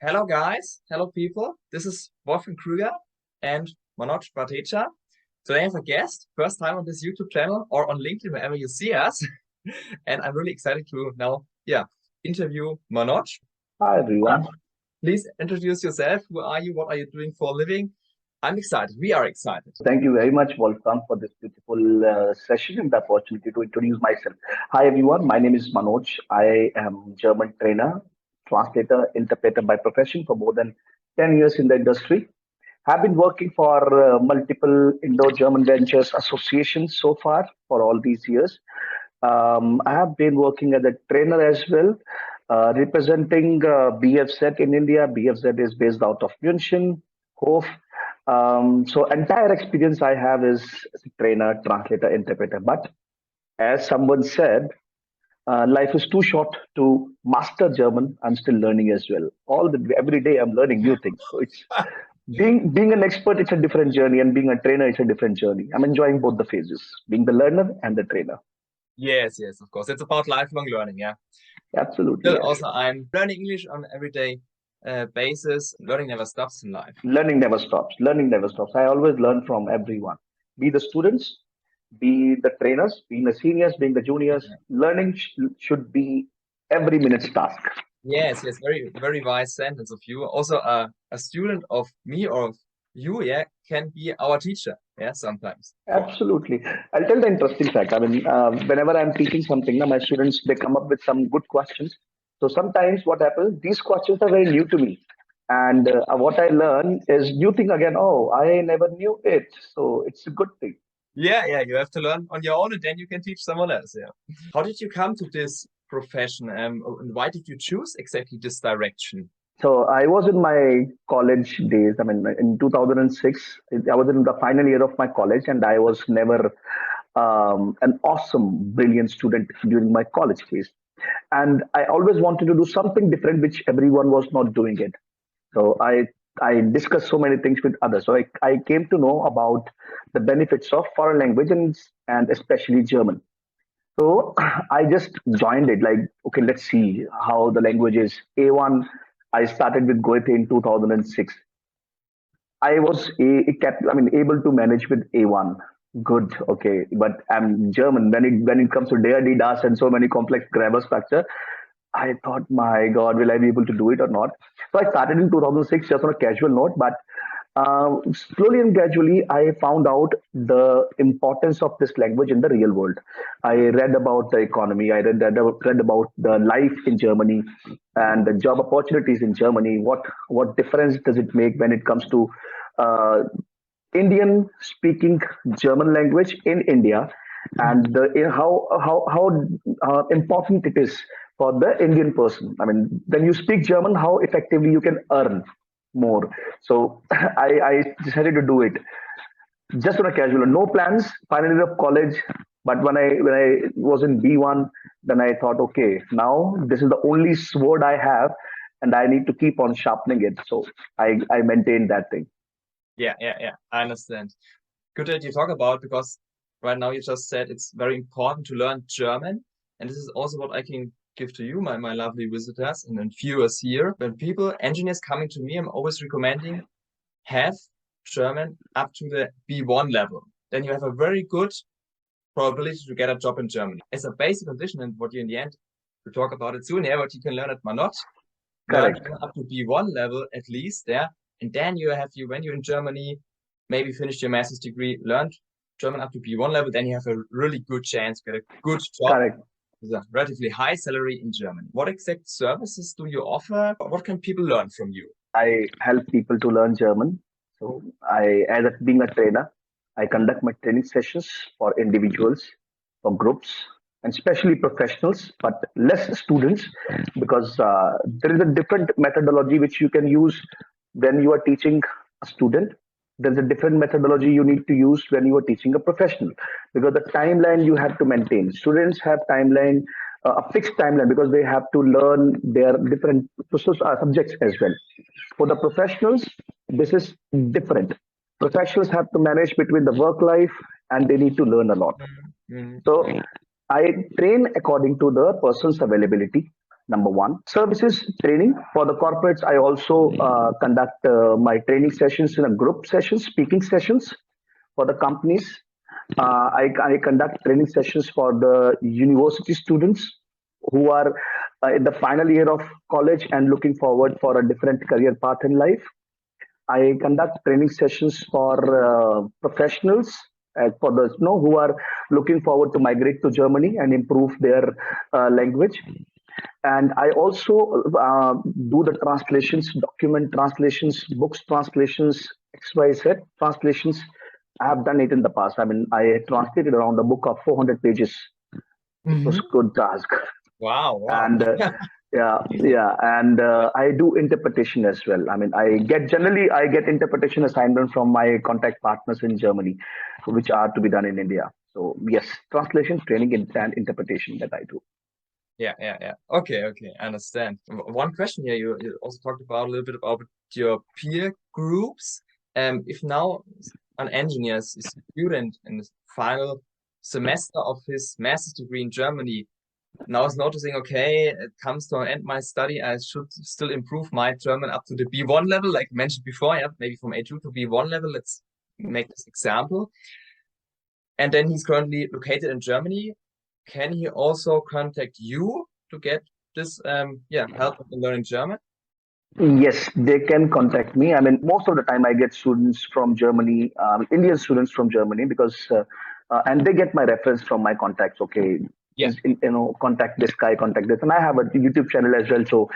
Hello guys, hello people. This is Wolfgang Krüger and Manoj Bhateja. Today I have a guest, first time on this YouTube channel or on LinkedIn, wherever you see us. And I'm really excited to now, interview Manoj. Hi everyone. Please introduce yourself. Who are you? What are you doing for a living? I'm excited. We are excited. Thank you very much, Wolfgang, for this beautiful session and the opportunity to introduce myself. Hi everyone. My name is Manoj. I am German trainer, translator, interpreter by profession for more than 10 years in the industry. Have been working for multiple Indo-German Ventures associations so far for all these years. I have been working as a trainer as well, representing BFZ in India. BFZ is based out of München, Hof. So entire experience I have is as a trainer, translator, interpreter. But as someone said, life is too short to master German. I'm still learning as well. Every day I'm learning new things. So it's being an expert, it's a different journey, and being a trainer, it's a different journey. I'm enjoying both the phases, being the learner and the trainer. Yes, of course. It's about lifelong learning, yeah. Absolutely, Still, yes. also, I'm learning English on everyday basis. Learning never stops in life. Learning never stops. Learning never stops. I always learn from everyone, be the students, be the trainers, being the seniors, being the juniors. Learning should be every minute's task. Yes, very wise sentence of you. Also, a student of me or of you, yeah, can be our teacher, yeah, sometimes. Absolutely. I'll tell the interesting fact. I mean, whenever I'm teaching something, now my students, they come up with some good questions. So sometimes what happens, these questions are very new to me. And what I learn is new thing again. Oh, I never knew it. So it's a good thing. Yeah, you have to learn on your own, and then you can teach someone else. Yeah. How did you come to this profession, and why did you choose exactly this direction? So I was in my college days. I mean, in 2006, I was in the final year of my college, and I was never an awesome, brilliant student during my college days. And I always wanted to do something different, which everyone was not doing it. So I discussed so many things with others. So I came to know about the benefits of foreign language and especially German. So I just joined it like, okay, let's see how the language is. A1, I started with Goethe in 2006. I was able to manage with A1. Good, okay, but I'm German. When it comes to der, die, das, and so many complex grammar structure, I thought, my God, will I be able to do it or not? So I started in 2006 just on a casual note, but slowly and gradually, I found out the importance of this language in the real world. I read about the economy, read about the life in Germany and the job opportunities in Germany. What difference does it make when it comes to uh, Indian speaking German language in India, and how important it is for the Indian person. I mean, when you speak German, how effectively you can earn more. So I decided to do it just on a casual, no plans. Final year of college, but when I was in B1, then I thought, okay, now this is the only sword I have, and I need to keep on sharpening it. So I maintained that thing. Yeah. I understand. Good that you talk about because right now you just said it's very important to learn German, and this is also what I can give to you, my lovely visitors and then viewers here. When people, engineers coming to me, I'm always recommending have German up to the B1 level. Then you have a very good probability to get a job in Germany. As a basic condition, and what you in the end, we'll talk about it soon, yeah, what you can learn at Manoj, learn Correct. up to B1 level at least, yeah. And then when you're in Germany, maybe finish your master's degree, learn German up to B1 level, then you have a really good chance to get a good job Correct. with a relatively high salary in Germany. What exact services do you offer? What can people learn from you? I help people to learn German. So being a trainer, I conduct my training sessions for individuals, for groups, and especially professionals, but less students, because there is a different methodology which you can use when you are teaching a student. There's a different methodology you need to use when you are teaching a professional, because the timeline you have to maintain. Students have timeline, a fixed timeline, because they have to learn their different subjects as well. For the professionals, this is different. Professionals have to manage between the work life, and they need to learn a lot. Mm. So I train according to the person's availability. number one. Services training for the corporates. I also conduct my training sessions in a group sessions, speaking sessions for the companies. I conduct training sessions for the university students who are in the final year of college and looking forward for a different career path in life. I conduct training sessions for professionals for those who are looking forward to migrate to Germany and improve their language. And I also do the translations, document translations, books translations, XYZ translations. I have done it in the past. I mean, I translated around a book of 400 pages. It was a good task. Wow. And and I do interpretation as well. I mean, generally I get interpretation assignment from my contact partners in Germany, which are to be done in India. So yes, translation, training, and interpretation that I do. Yeah. Okay, I understand. One question here, you also talked about a little bit about your peer groups. If now an engineer is a student in the final semester of his master's degree in Germany, now is noticing, okay, it comes to an end my study, I should still improve my German up to the B1 level, like mentioned before, yeah, maybe from A2 to B1 level. Let's make this example. And then he's currently located in Germany. Can he also contact you to get this help in learning German? Yes, they can contact me. I mean, most of the time I get students from Germany, Indian students from Germany, because and they get my reference from my contacts. Okay, Yeah. contact this guy, contact this, and I have a YouTube channel as well. So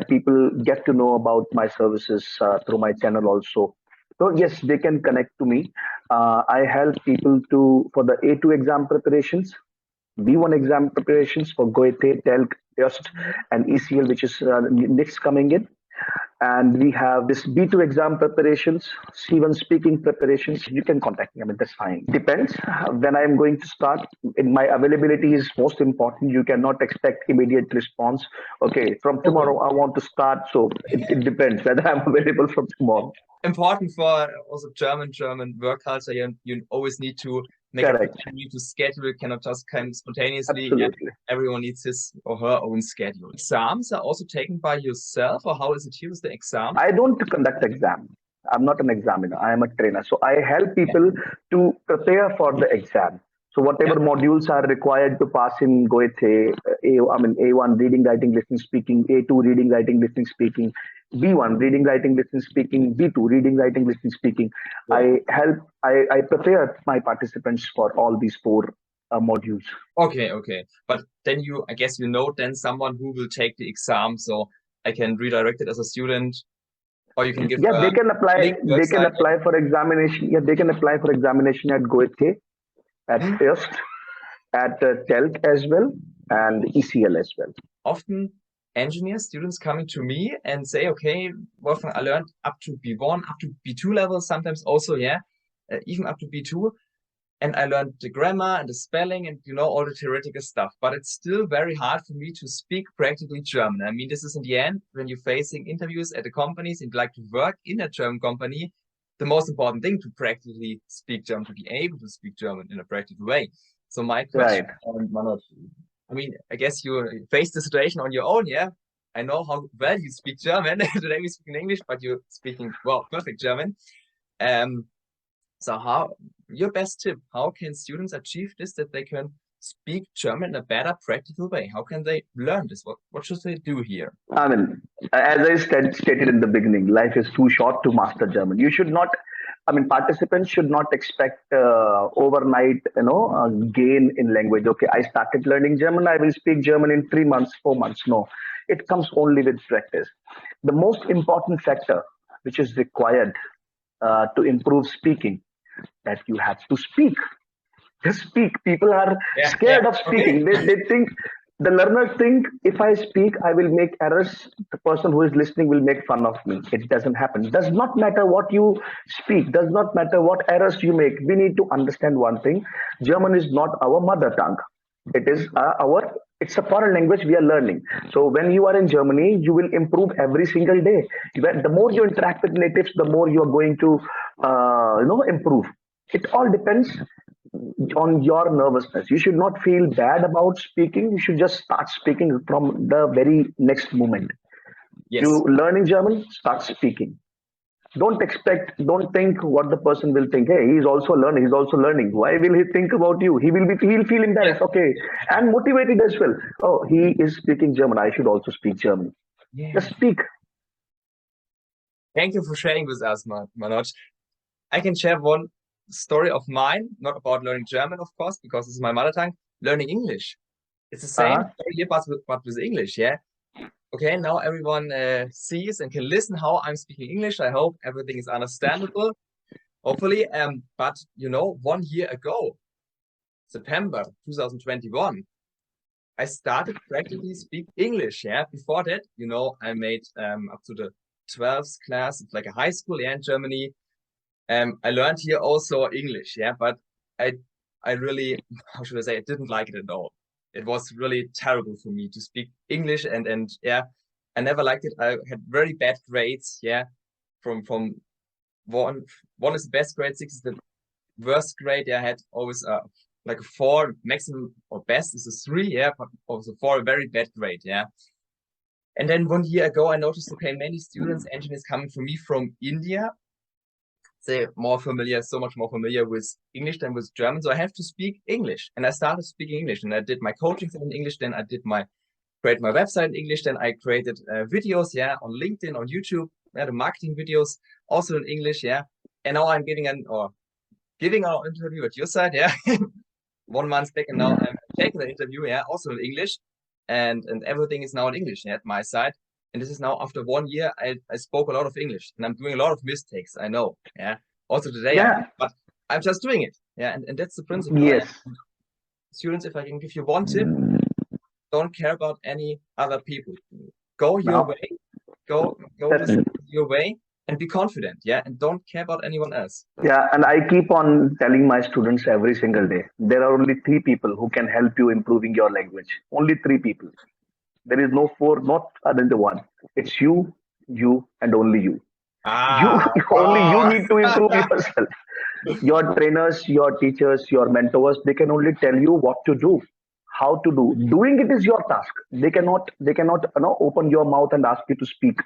people get to know about my services through my channel also. So yes, they can connect to me. I help people for the A2 exam preparations, B1 exam preparations for Goethe, TELC, EOST, and ECL, which is next coming in. And we have this B2 exam preparations, C1 speaking preparations. You can contact me. I mean, that's fine. Depends when I'm going to start. In my availability is most important. You cannot expect immediate response. Okay, from tomorrow I want to start. So it depends whether I'm available from tomorrow. Important for also German work culture. You always need to make a need to schedule. It cannot just come spontaneously. Absolutely. Everyone needs his or her own schedule. Exams are also taken by yourself, or how is it here with the exam? I don't conduct exam. I'm not an examiner. I am a trainer. So I help people to prepare for the exam. So whatever modules are required to pass in Goethe, A1 reading, writing, listening, speaking, A2 reading, writing, listening, speaking, B1 reading, writing, listening, speaking, B2 reading, writing, listening, speaking. I prepare my participants for all these four modules. Okay. But then I guess then someone who will take the exam, so I can redirect it as a student, or you can give. Yeah, they can apply. They can apply for examination. Yeah, they can apply for examination at Goethe, at EOST, at TELC as well, and ECL as well. Often engineer students coming to me and say, okay, Wolfgang, I learned up to B1, up to B2 level, sometimes also, even up to B2. And I learned the grammar and the spelling and, all the theoretical stuff. But it's still very hard for me to speak practically German. I mean, this is in the end, when you're facing interviews at the companies and like to work in a German company, the most important thing to practically speak German, to be able to speak German in a practical way. So my question, Manoj, I mean, I guess you face the situation on your own, yeah? I know how well you speak German. Today we speak in English, but you're speaking, perfect German. So your best tip, how can students achieve this, that they can speak German in a better practical way? How can they learn this? What should they do here? I mean, as I stated in the beginning, life is too short to master German. You should not, participants should not expect overnight, gain in language. Okay, I started learning German, I will speak German in 3 months, 4 months. No, it comes only with practice. The most important factor which is required to improve speaking, that you have to speak. Just speak. People are scared of speaking. Okay. They think, the learners think, if I speak, I will make errors. The person who is listening will make fun of me. It doesn't happen. Does not matter what you speak. Does not matter what errors you make. We need to understand one thing. German is not our mother tongue. It is it's a foreign language we are learning. So when you are in Germany, you will improve every single day. The more you interact with natives, the more you are going to, improve. It all depends on your nervousness. You should not feel bad about speaking. You should just start speaking from the very next moment. Yes. You learning German, start speaking. Don't think what the person will think. Hey, he's also learning. He's also learning. Why will he think about you? He'll feel Yeah. embarrassed. Okay, and motivated as well. Oh, he is speaking German. I should also speak German. Yeah. Just speak. Thank you for sharing with us, Manoj. I can share one story of mine, not about learning German, of course, because it's my mother tongue, learning English. It's the same Uh-huh. story here, but with English, yeah? Okay, now everyone sees and can listen how I'm speaking English. I hope everything is understandable, hopefully. But, 1 year ago, September 2021, I started practically speak English, yeah? Before that, I made up to the 12th class. It's like a high school, yeah, in Germany. I learned here also English, yeah, but I I really, how should I say, I didn't like it at all. It was really terrible for me to speak English and yeah, I never liked it. I had very bad grades, yeah, from one is the best grade, six is the worst grade. Yeah, I had always like a four, maximum or best is a three, yeah, but also four, a very bad grade, yeah. And then 1 year ago, I noticed, okay, many students, engineers coming from me from India, say so much more familiar with English than with German. So I have to speak English. And I started speaking English and I did my coaching in English. Then I create my website in English. Then I created videos, yeah, on LinkedIn, on YouTube, the marketing videos, also in English, yeah. And now I'm giving our interview at your side, yeah. 1 month back, and now I'm taking the interview, yeah, also in English. And everything is now in English, yeah, at my side. And this is now after 1 year, I spoke a lot of English and I'm doing a lot of mistakes. I know. Yeah. Also today I Yeah. did, but I'm just doing it. Yeah. And that's the principle. Yes. Students, if I can give you one tip, don't care about any other people. Go your Now, way, go with definitely. your way and be confident. Yeah. And don't care about anyone else. Yeah, and I keep on telling my students every single day. There are only three people who can help you improving your language. Only three people. There is no four, not other than one. It's you, and only you. You Ah, only you oh. need to improve yourself. Your trainers, your teachers, your mentors, they can only tell you what to do, how to do. Doing it is your task. They cannot open your mouth and ask you to speak.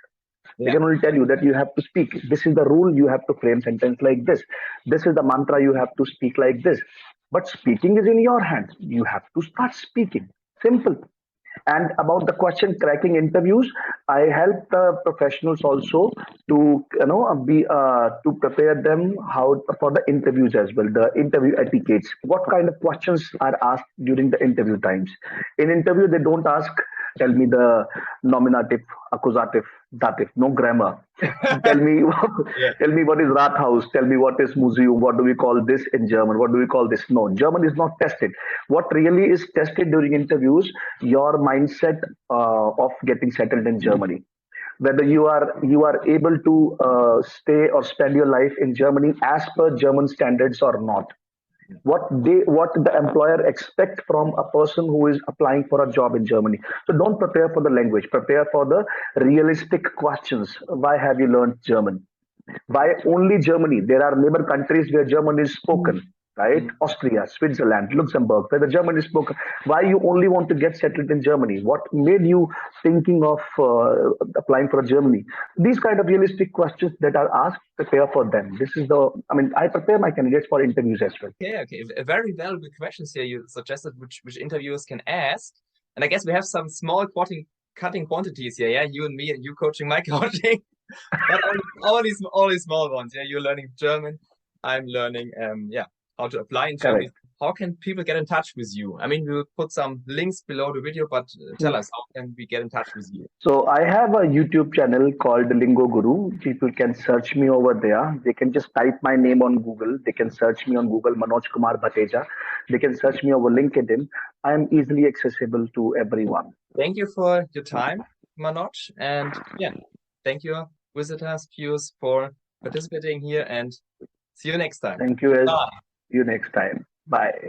They Yeah. can only tell you that you have to speak. This is the rule. You have to frame sentence like this. This is the mantra. You have to speak like this. But speaking is in your hands. You have to start speaking. Simple. And about the question cracking interviews, I help the professionals also to be to prepare them how for the interviews as well. The interview etiquettes. What kind of questions are asked during the interview times? In interview, they don't ask. Tell me the nominative, accusative, dative. No grammar. Tell me, Yeah. tell me what is Rathaus. Tell me what is museum. What do we call this in German? What do we call this? No, German is not tested. What really is tested during interviews, your mindset of getting settled in Germany. Whether you are able to stay or spend your life in Germany as per German standards or not, what the employer expect from a person who is applying for a job in Germany. So don't prepare for the language, prepare for the realistic questions. Why have you learned German? Why only Germany? There are neighbor countries where German is spoken, right? Mm. Austria, Switzerland, Luxembourg, where the German is spoken. Why you only want to get settled in Germany? What made you thinking of applying for Germany? These kind of realistic questions that are asked, prepare for them. I prepare my candidates for interviews as well. Okay. A very valuable questions here you suggested, which interviewers can ask. And I guess we have some small cutting quantities here. Yeah, you and me, and you coaching my coaching, but only small ones. Yeah, you're learning German. I'm learning yeah, how to apply in Germany. Correct. How can people get in touch with you? I mean, we'll put some links below the video, but tell us, how can we get in touch with you? So I have a YouTube channel called Lingo Guru. People can search me over there. They can just type my name on Google. They can search me on Google, Manoj Kumar Bhateja. They can search me over LinkedIn. I am easily accessible to everyone. Thank you for your time, Manoj, and yeah, thank you, visitors, viewers, for participating here, and see you next time. Thank you. As Bye. see you next time. Bye.